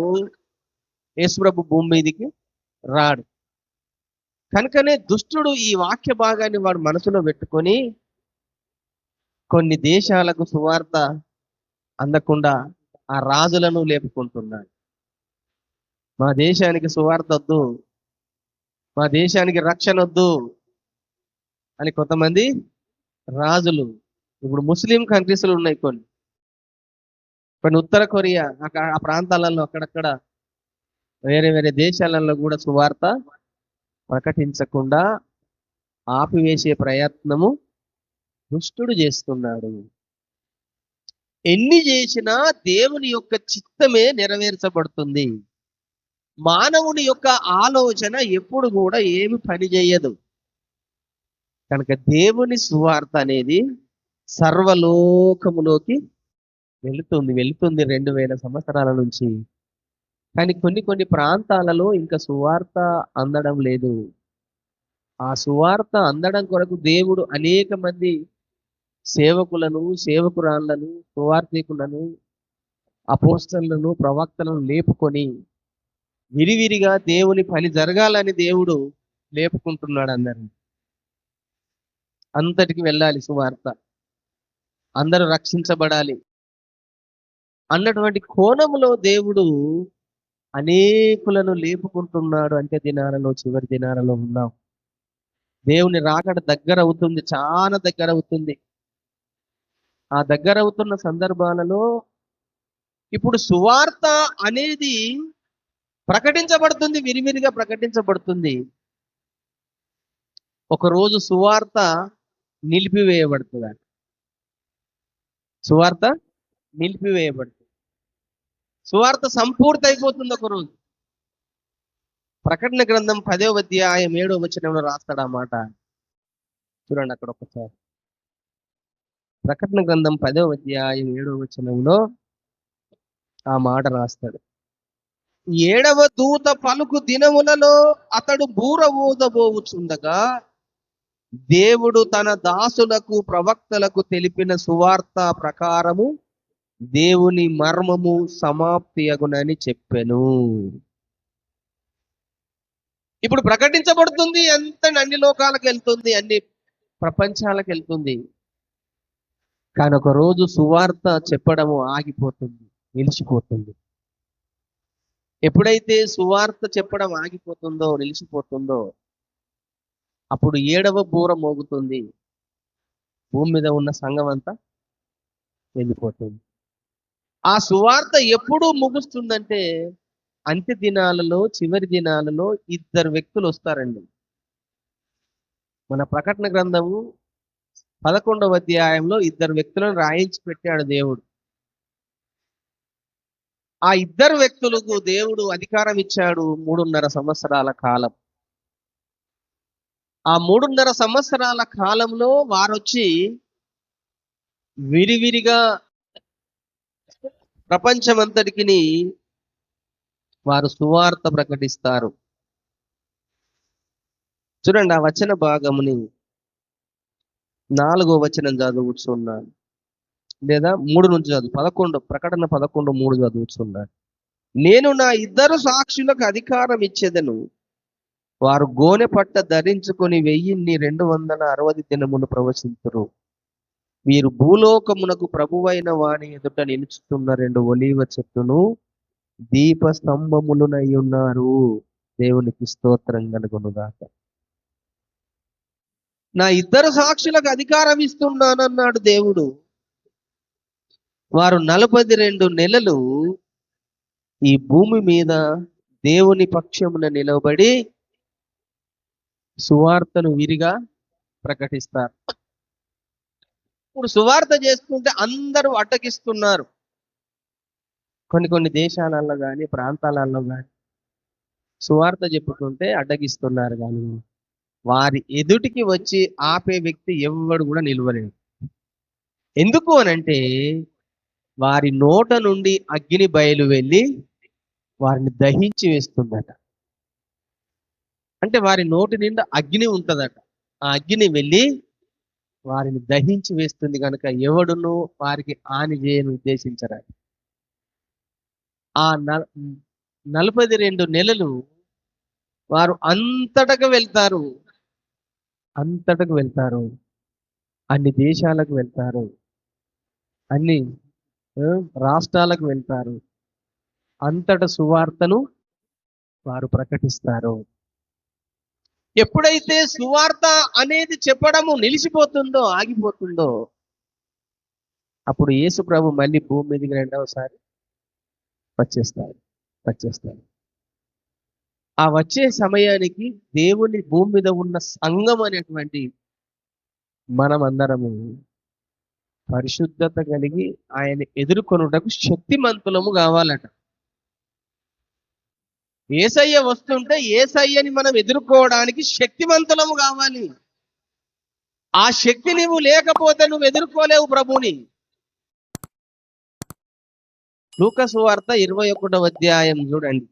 యేసుప్రభు భూమి మీదకి రాడు. కనుకనే దుష్టుడు ఈ వాక్య భాగాన్ని వాడు మనసులో పెట్టుకొని కొన్ని దేశాలకు సువార్త అందకుండా ఆ రాజులను లేపుకుంటున్నాడు. మా దేశానికి సువార్త వద్దు, మా దేశానికి రక్షణ వద్దు అని కొంతమంది రాజులు, ఇప్పుడు ముస్లిం కంట్రీస్లు ఉన్నాయి కొన్ని ఉత్తర కొరియా ఆ ప్రాంతాలలో అక్కడక్కడ వేరే దేశాలలో కూడా సువార్త ప్రకటించకుండా ఆపివేసే ప్రయత్నము దుష్టుడు చేస్తున్నాడు. ఎన్ని చేసినా దేవుని యొక్క చిత్తమే నెరవేర్చబడుతుంది. మానవుని యొక్క ఆలోచన ఎప్పుడు కూడా ఏమి పని చేయదు. కనుక దేవుని సువార్త అనేది సర్వలోకములోకి వెళుతుంది 2000 సంవత్సరాల నుంచి. కానీ కొన్ని ప్రాంతాలలో ఇంకా సువార్త అందడం లేదు. ఆ సువార్త అందడం కొరకు దేవుడు అనేక మంది సేవకులను, సేవకురాళ్లను, సువార్థికులను, అపోస్తలులను, ప్రవక్తలను లేపుకొని విరివిరిగా దేవుని పని జరగాలని దేవుడు లేపుకుంటున్నాడు. అందరిని అంతటికి వెళ్ళాలి సువార్త. అందరూ రక్షించబడాలి అన్నటువంటి కోణములో దేవుడు అనేకులను లేపుకుంటున్నాడు. అంటే దినాలలో, చివరి దినాలలో ఉన్నాం. దేవుని రాకడ దగ్గర అవుతుంది, చాలా దగ్గర అవుతుంది. ఆ దగ్గర అవుతున్న సందర్భాలలో ఇప్పుడు సువార్త అనేది ప్రకటించబడుతుంది, విరివిరిగా ప్రకటించబడుతుంది. ఒకరోజు సువార్త నిలిపివేయబడుతుంది. సువార్త నిలిపివేయబడుతుంది. సువార్త సంపూర్తి అయిపోతుంది ఒకరోజు. ప్రకటన గ్రంథం 10వ అధ్యాయం 7వ వచనంలో రాస్తాడు ఆ మాట. చూడండి అక్కడ ఒకసారి. ప్రకటన గ్రంథం 10వ అధ్యాయం 7వ వచనంలో ఆ మాట రాస్తాడు. 7వ దూత పలుకు దినములలో అతడు బూర ఊదబోవుచుండగా దేవుడు తన దాసులకు ప్రవక్తలకు తెలిపిన సువార్త ప్రకారము దేవుని మర్మము సమాప్తి అగునని చెప్పెను. ఇప్పుడు ప్రకటించబడుతుంది, ఎంత అన్ని లోకాలకు వెళ్తుంది, అన్ని ప్రపంచాలకు వెళ్తుంది. కానీ ఒక రోజు సువార్త చెప్పడము ఆగిపోతుంది, నిలిచిపోతుంది. ఎప్పుడైతే సువార్త చెప్పడం ఆగిపోతుందో, నిలిచిపోతుందో, అప్పుడు 7వ బూర మోగుతుంది. భూమి మీద ఉన్న సంఘం అంతా వెళ్ళిపోతుంది. ఆ సువార్త ఎప్పుడు ముగుస్తుందంటే అంత్య దినాలలో, చివరి దినాలలో 2 వ్యక్తులు వస్తారండి. మన ప్రకటన గ్రంథము 11వ అధ్యాయంలో 2 వ్యక్తులను రాయించి పెట్టాడు దేవుడు. ఆ 2 వ్యక్తులకు దేవుడు అధికారం ఇచ్చాడు 3.5 సంవత్సరాల కాలం. ఆ 3.5 సంవత్సరాల కాలంలో వారొచ్చి విరివిరిగా ప్రపంచమంతటికి వారు సువార్త ప్రకటిస్తారు. చూడండి ఆ వచన భాగముని 4వ వచనం చదువుతున్నాను, లేదా 3 నుంచి చదువు. 11 ప్రకటన 11:3 చదువుతున్నాను. నేను నా 2 సాక్షులకు అధికారం ఇచ్చేదను, వారు గోనె పట్ట ధరించుకొని 1260 దినములు ప్రవచింతురు. వీరు భూలోకమునకు ప్రభువైన వాని ఎదుట నిలుచుతున్న 2 ఒలీవ చెట్టును దీప స్తంభములునై ఉన్నారు. దేవునికి స్తోత్రం కలుగునుగాక. నా 2 సాక్షులకు అధికారం ఇస్తున్నానన్నాడు దేవుడు. వారు 42 నెలలు ఈ భూమి మీద దేవుని పక్షమున నిలబడి సువార్తను విరిగా ప్రకటిస్తారు. ఇప్పుడు సువార్త చేస్తుంటే అందరూ అడ్డగిస్తున్నారు. కొన్ని దేశాలలో కానీ, ప్రాంతాలలో కానీ సువార్త చెప్పుకుంటే అడ్డగిస్తున్నారు. కానీ వారి ఎదుటికి వచ్చి ఆపే వ్యక్తి ఎవడు కూడా నిలవలేడు. ఎందుకు అనంటే వారి నోట నుండి అగ్ని బయలు వెళ్ళి వారిని దహించి వేస్తుందట. అంటే వారి నోటి నిండా అగ్ని ఉంటుందట. ఆ అగ్ని వెళ్ళి వారిని దహించి వేస్తుంది కనుక ఎవడును వారికి హాని చేయని ఉద్దేశించరాదు. ఆ 42 నెలలు వారు అంతటకు వెళ్తారు, అన్ని దేశాలకు వెళ్తారు, అన్ని రాష్ట్రాలకు వెళ్తారు. అంతట సువార్తను వారు ప్రకటిస్తారు. ఎప్పుడైతే సువార్త అనేది చెప్పడము నిలిచిపోతుందో, ఆగిపోతుందో, అప్పుడు యేసు ప్రభు మళ్ళీ భూమి మీదకి 2వసారి వచ్చేస్తారు. ఆ వచ్చే సమయానికి దేవుని భూమి మీద ఉన్న సంఘం అనేటువంటి మనమందరము పరిశుద్ధత కలిగి ఆయన ఎదుర్కొనుటకు శక్తిమంతులము కావాలట. యేసయ్య వస్తుంటే యేసయ్యని మనం ఎదుర్కోవడానికి శక్తిమంతులము కావాలి. ఆ శక్తి నువ్వు లేకపోతే నువ్వు ఎదుర్కోలేవు ప్రభుని. లూకా సువార్త 21వ అధ్యాయం చూడండి.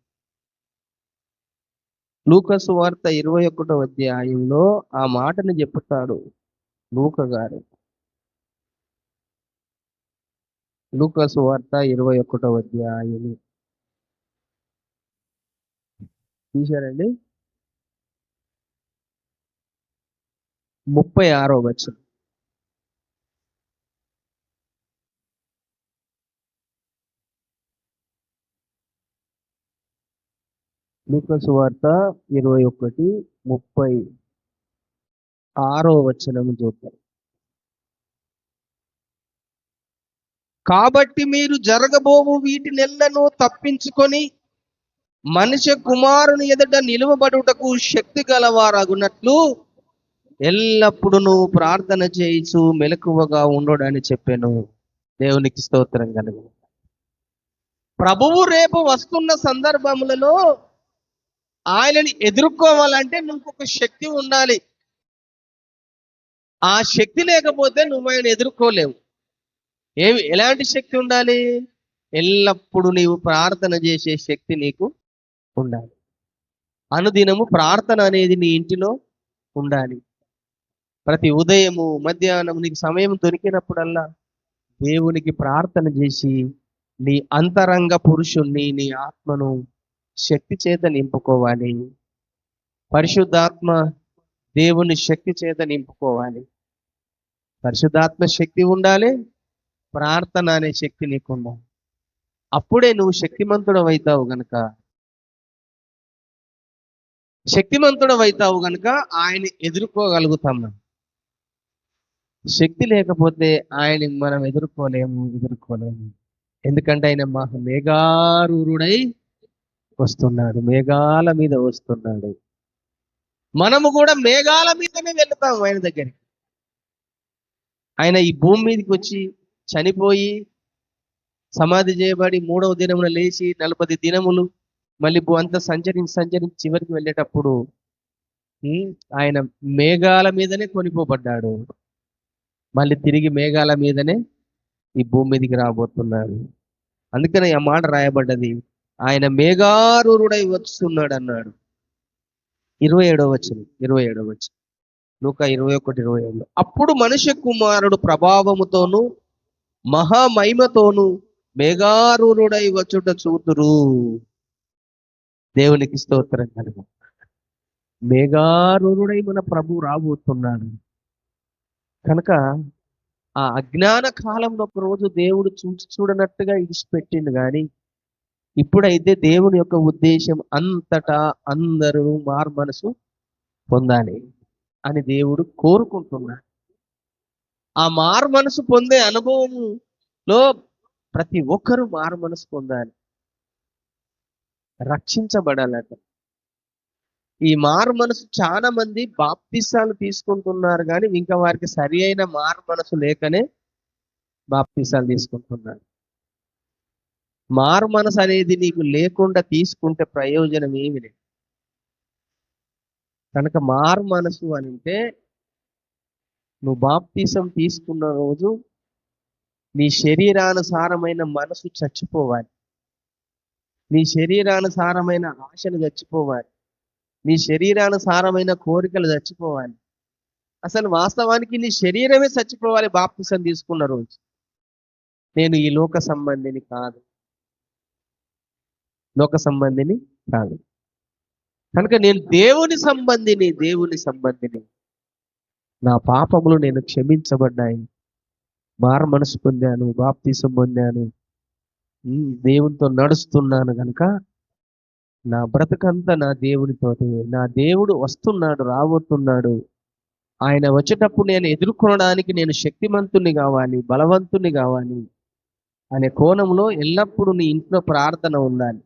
లూకా సువార్త 21వ అధ్యాయంలో ఆ మాటని చెప్తాడు లూకా గారు. లూకా సువార్త 21వ అధ్యాయం చూశారండి. 36వ వచనం. లూకా సువార్త 21:36 చూద్దాం. కాబట్టి మీరు జరగబోవు వీటినెల్లను తప్పించుకొని మనిషి కుమారుని ఎదుట నిలువబడుటకు శక్తి గలవారగునట్లు ఎల్లప్పుడూ ప్రార్థన చేయిచు మెలకువగా ఉండడని చెప్పాను. దేవునికి స్తోత్రం కలుగు. ప్రభువు రేపు వస్తున్న సందర్భములలో ఆయనని ఎదుర్కోవాలంటే నువ్వు ఒక శక్తి ఉండాలి. ఆ శక్తి లేకపోతే నువ్వు ఆయన ఎదుర్కోలేవు. ఎలాంటి శక్తి ఉండాలి? ఎల్లప్పుడూ నీవు ప్రార్థన చేసే శక్తి నీకు ఉండాలి. అనుదినము ప్రార్థన అనేది నీ ఇంటిలో ఉండాలి. ప్రతి ఉదయము మధ్యాహ్నం నీకు సమయం దొరికినప్పుడల్లా దేవునికి ప్రార్థన చేసి నీ అంతరంగ పురుషుణ్ణి, నీ ఆత్మను శక్తి చేత నింపుకోవాలి. పరిశుద్ధాత్మ దేవుని శక్తి చేత నింపుకోవాలి. పరిశుద్ధాత్మ శక్తి ఉండాలి, ప్రార్థన అనే శక్తి నీకు ఉండాలి. అప్పుడే నువ్వు శక్తిమంతుడు అవుతావు గనుక ఆయన ఎదుర్కోగలుగుతాం. శక్తి లేకపోతే ఆయన మనం ఎదుర్కోలేము. ఎందుకంటే ఆయన మేఘారూరుడై వస్తున్నాడు, మేఘాల మీద వస్తున్నాడు. మనము కూడా మేఘాల మీదనే వెళ్తాము ఆయన దగ్గరికి. ఆయన ఈ భూమి మీదకి వచ్చి చనిపోయి సమాధి చేయబడి 3వ దినమున లేచి 40 దినములు మళ్ళీ అంతా సంచరించి చివరికి వెళ్ళేటప్పుడు ఆయన మేఘాల మీదనే కొనిపోబడ్డాడు. మళ్ళీ తిరిగి మేఘాల మీదనే ఈ భూమి మీదకి రాబోతున్నాడు. అందుకనే ఆ మాట రాయబడ్డది, ఆయన మేఘారూరుడై వస్తున్నాడు అన్నాడు. 27వ వచనం లూకా 21:27. అప్పుడు మనుష్య కుమారుడు ప్రభావముతోను మహామహిమతోను మేఘారూరుడై వచ్చుట చూతురు. దేవునికి స్తోత్రం కలుగు. మేఘారూరుడై మన ప్రభు రాబోతున్నాడు కనుక ఆ అజ్ఞాన కాలంలో ఒక రోజు దేవుడు చూడనట్టుగా ఇడిచిపెట్టిండు. కానీ ఇప్పుడైతే దేవుని యొక్క ఉద్దేశం అంతటా అందరూ మారు మనసు పొందాలి అని దేవుడు కోరుకుంటున్నాడు. ఆ మారు మనసు పొందే అనుభవంలో ప్రతి ఒక్కరూ మారు మనసు పొందాలి, రక్షించబడాలట. ఈ మారు మనసు చాలా మంది బాప్తిసాలు తీసుకుంటున్నారు, కానీ ఇంకా వారికి సరి అయిన మారు మనసు లేకనే బాప్తిసాలు తీసుకుంటున్నారు. మారు మనసు అనేది నీకు లేకుండా తీసుకుంటే ప్రయోజనం ఏమి లేదు. కనుక మారు మనసు అంటే నువ్వు బాప్తిసం తీసుకున్న రోజు నీ శరీరానుసారమైన మనసు చచ్చిపోవాలి, నీ శరీరానుసారమైన ఆశలు చచ్చిపోవాలి, నీ శరీరానుసారమైన కోరికలు చచ్చిపోవాలి. అసలు వాస్తవానికి నీ శరీరమే చచ్చిపోవాలి బాప్తిసం తీసుకున్న రోజు. నేను ఈ లోక సంబంధిని కాదు కనుక నేను దేవుని సంబంధిని. నా పాపములు నేను క్షమించబడ్డాయి, మారు మనసు పొందాను, బాప్తిసం పొందాను, దేవునితో నడుస్తున్నాను కనుక నా బ్రతుకంతా నా దేవునితోటి. నా దేవుడు వస్తున్నాడు, రాబోతున్నాడు. ఆయన వచ్చేటప్పుడు నేను ఎదుర్కొనడానికి నేను శక్తిమంతుని కావాలి, బలవంతుని కావాలి అనే కోణంలో ఎల్లప్పుడూ నీ ఇంట్లో ప్రార్థన ఉండాలి.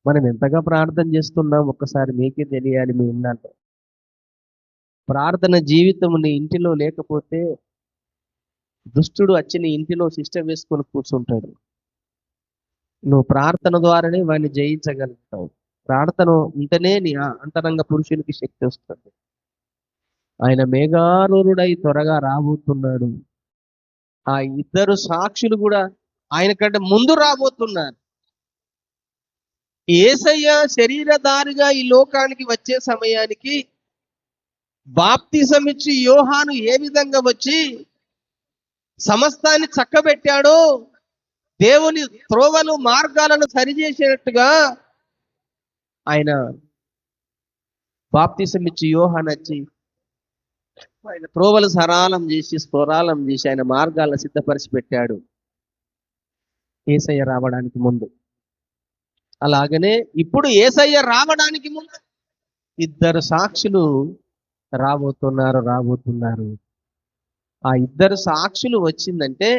మనం ఎంతగా ప్రార్థన చేస్తున్నాం ఒక్కసారి మీకే తెలియాలి. మీ ఉన్నాను ప్రార్థన జీవితం నీ ఇంటిలో లేకపోతే దుష్టుడు వచ్చి నీ ఇంటిలో సిస్టమ్ వేసుకొని కూర్చుంటాడు. నువ్వు ప్రార్థన ద్వారానే వాడిని జయించగలుగుతావు. ప్రార్థన ఉంటేనే నీ అంతరంగ పురుషునికి శక్తి వస్తుంది. ఆయన మేఘారూరుడై త్వరగా రాబోతున్నాడు. ఆ ఇద్దరు సాక్షులు కూడా ఆయన కంటే ముందు రాబోతున్నారు. యేసయ్య శరీరధారిగా ఈ లోకానికి వచ్చే సమయానికి బాప్తిసం ఇచ్చి యోహాను ఏ విధంగా వచ్చి సమస్తాన్ని చక్కబెట్టాడో, దేవుని త్రోవలు మార్గాలను సరిచేసేటట్టుగా ఆయన బాప్తిసం ఇచ్చి యోహాను వచ్చి ఆయన త్రోవలు సరాలం చేసి ఆయన మార్గాలను సిద్ధపరిచి పెట్టాడు యేసయ్య రావడానికి ముందు. అలాగనే ఇప్పుడు యేసయ్య రావడానికి ముందు ఇద్దరు సాక్షులు రాబోతున్నారు. ఆ ఇద్దరు సాక్షులు వచ్చిందంటే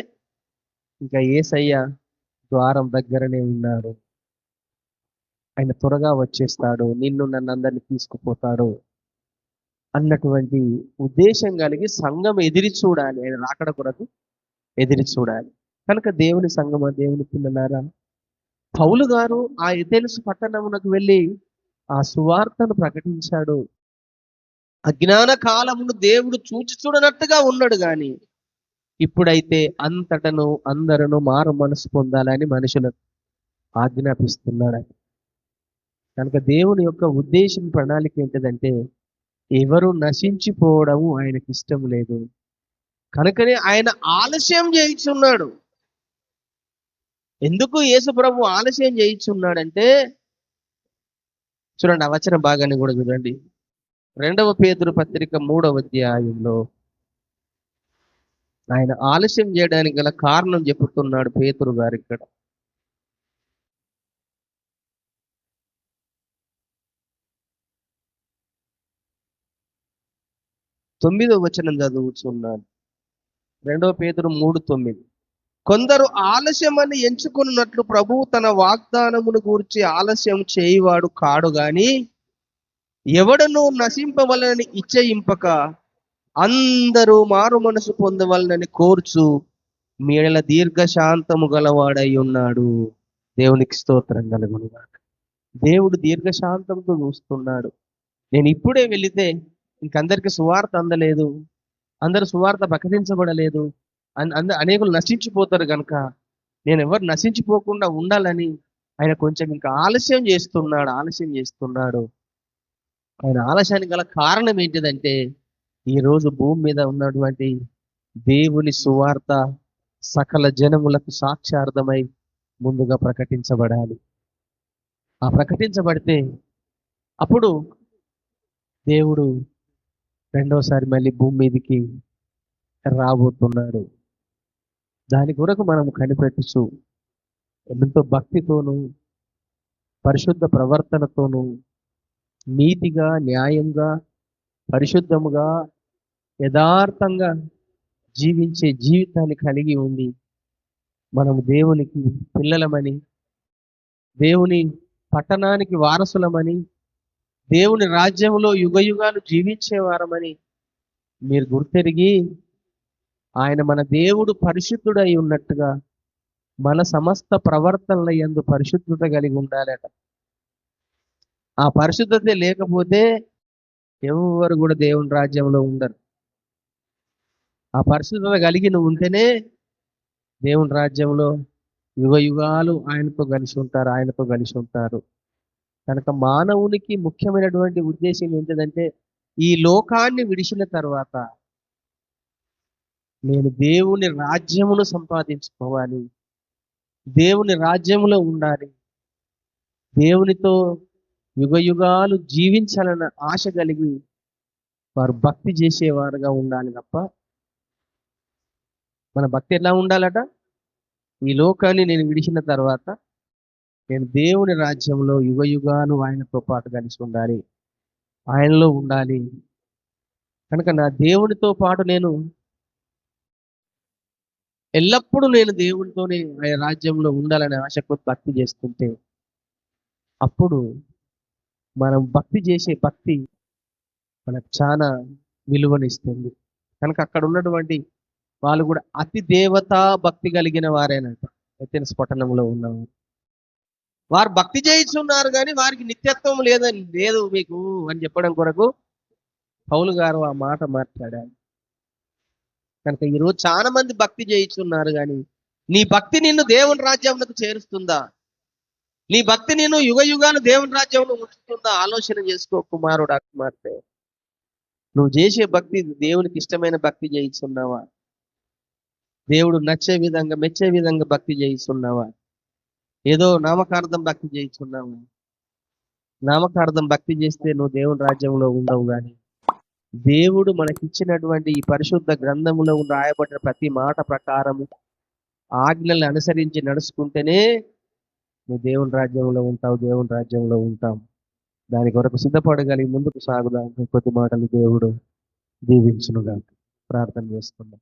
ఇంకా యేసయ్య ద్వారం దగ్గరనే ఉన్నాడు. ఆయన త్వరగా వచ్చేస్తాడు, నిన్ను నన్ను అందరినీ తీసుకుపోతాడు అన్నటువంటి ఉద్దేశం కలిగి సంఘం ఎదిరి చూడాలి. ఆయన రాకడ కొరకు ఎదిరి చూడాలి. కనుక దేవుని సంఘమా, దేవుని పిల్లలారా, పౌలు గారు ఆ ఎథెన్సు పట్టణమునకు వెళ్ళి ఆ సువార్తను ప్రకటించాడు. అజ్ఞాన కాలమును దేవుడు చూచి చూడనట్టుగా ఉన్నాడు గాని ఇప్పుడైతే అంతటను అందరూ మారు మనసు పొందాలని మనుషులకు ఆజ్ఞాపిస్తున్నాడు. కనుక దేవుని యొక్క ఉద్దేశం, ప్రణాళిక ఏంటిదంటే ఎవరు నశించిపోవడము ఆయనకి ఇష్టం లేదు. కనుకనే ఆయన ఆలస్యం చేయించున్నాడు. ఎందుకు యేసు ప్రభు ఆలస్యం చేయించున్నాడంటే, చూడండి ఆ వచనం భాగాన్ని కూడా చూడండి. 2వ పేతురు పత్రిక 3వ అధ్యాయంలో ఆయన ఆలస్యం చేయడానికి గల కారణం చెబుతున్నాడు పేతురు గారు ఇక్కడ. 9వ వచనం చదువుతున్నాను. 2 పేతురు 3:9. కొందరు ఆలస్యమని ఎంచుకున్నట్లు ప్రభువు తన వాగ్దానమును గూర్చి ఆలస్యం చేయువాడు కాడు గాని ఎవడను నశింపవలనని ఇచ్చయింపక అందరూ మారు మనసు పొందవలనని కోర్చు మీడల దీర్ఘశాంతము గలవాడై ఉన్నాడు. దేవునికి స్తోత్రం కలుగునుగాక. దేవుడు దీర్ఘశాంతంతో చూస్తున్నాడు. నేను ఇప్పుడే వెళితే ఇంకందరికి సువార్త అందలేదు, అందరు సువార్త ప్రకటించబడలేదు, అనేకులు నశించిపోతారు కనుక నేను ఎవరు నశించిపోకుండా ఉండాలని ఆయన కొంచెం ఇంకా ఆలస్యం చేస్తున్నాడు. ఆయన ఆలస్యానికి గల కారణం ఏంటిదంటే ఈరోజు భూమి మీద ఉన్నటువంటి దేవుని సువార్త సకల జనములకు సాక్ష్యార్థమై ముందుగా ప్రకటించబడాలి. ఆ ప్రకటించబడితే అప్పుడు దేవుడు రెండోసారి మళ్ళీ భూమి మీదకి రాబోతున్నాడు. దాని కొరకు మనం కనిపెట్టుచు ఎంతో భక్తితోనూ పరిశుద్ధ ప్రవర్తనతోనూ నీతిగా, న్యాయంగా, పరిశుద్ధముగా, యథార్థంగా జీవించే జీవితాన్ని కలిగి ఉంది మనము దేవునికి పిల్లలమని, దేవుని పట్టణానికి వారసులమని, దేవుని రాజ్యంలో యుగయుగాలు జీవించేవారమని మీరు గుర్తెరిగి ఆయన మన దేవుడు పరిశుద్ధుడై ఉన్నట్టుగా మన సమస్త ప్రవర్తనల యందు పరిశుద్ధత కలిగి ఉండాలట. ఆ పరిశుద్ధత లేకపోతే ఎవరు కూడా దేవుని రాజ్యంలో ఉండరు. ఆ పరిశుద్ధత కలిగి నువ్వు ఉంటేనే దేవుని రాజ్యంలో యుగయుగాలు ఆయనతో కలిసి ఉంటారు. కనుక మానవునికి ముఖ్యమైనటువంటి ఉద్దేశం ఏంటంటే ఈ లోకాన్ని విడిచిన తర్వాత నేను దేవుని రాజ్యమును సంపాదించుకోవాలి, దేవుని రాజ్యములో ఉండాలి, దేవునితో యుగయుగాలు జీవించాలన్న ఆశ కలిగి వారు భక్తి చేసేవారుగా ఉండాలి తప్ప మన భక్తి ఎలా ఉండాలట? ఈ లోకాన్ని నేను విడిచిన తర్వాత నేను దేవుని రాజ్యంలో యుగయుగాలు ఆయనతో పాటు కలిసి ఉండాలి, ఆయనలో ఉండాలి. కనుక నా దేవునితో పాటు నేను ఎల్లప్పుడూ నేను దేవునితోనే ఆయన రాజ్యంలో ఉండాలనే ఆశకు భక్తి చేస్తుంటే అప్పుడు మనం భక్తి చేసే భక్తి మనకు చాలా విలువనిస్తుంది. కనుక అక్కడ ఉన్నటువంటి వాళ్ళు కూడా అతి దేవతా భక్తి కలిగిన వారేనంట. ఎథెన్స్ పట్టణంలో ఉన్నవారు వారు భక్తి చేయిస్తున్నారు కానీ వారికి నిత్యత్వం లేదు మీకు అని చెప్పడం కొరకు పౌలు గారు ఆ మాట మాట్లాడారు. కనుక ఈరోజు చాలా మంది భక్తి చేయిస్తున్నారు కానీ నీ భక్తి నిన్ను దేవుని రాజ్యంలోకి చేరుస్తుందా? నీ భక్తి నిన్ను యుగయుగాలు దేవుని రాజ్యంలో ఉంచుతుందా? ఆలోచన చేసుకో కుమారుడా, కుమార్తె. నువ్వు చేసే భక్తి దేవునికి ఇష్టమైన భక్తి చేయిస్తున్నావా? దేవుడు నచ్చే విధంగా, మెచ్చే విధంగా భక్తి చేయిస్తున్నావా? ఏదో నామకార్థం భక్తి చేయిస్తున్నావా? నామకార్థం భక్తి చేస్తే నువ్వు దేవుని రాజ్యంలో ఉండవు. కానీ దేవుడు మనకిచ్చినటువంటి ఈ పరిశుద్ధ గ్రంథములో రాయబడిన ప్రతి మాట ప్రకారము ఆజ్ఞలను అనుసరించి నడుచుకుంటేనే నువ్వు దేవుని రాజ్యంలో ఉంటావు, దేవుని రాజ్యంలో ఉంటాం. దాని కొరకు సిద్ధపడగలిగి ముందుకు సాగుదాం. కొద్ది మాటలు దేవుడు దీవించునుగా. ప్రార్థన చేసుకుందాం.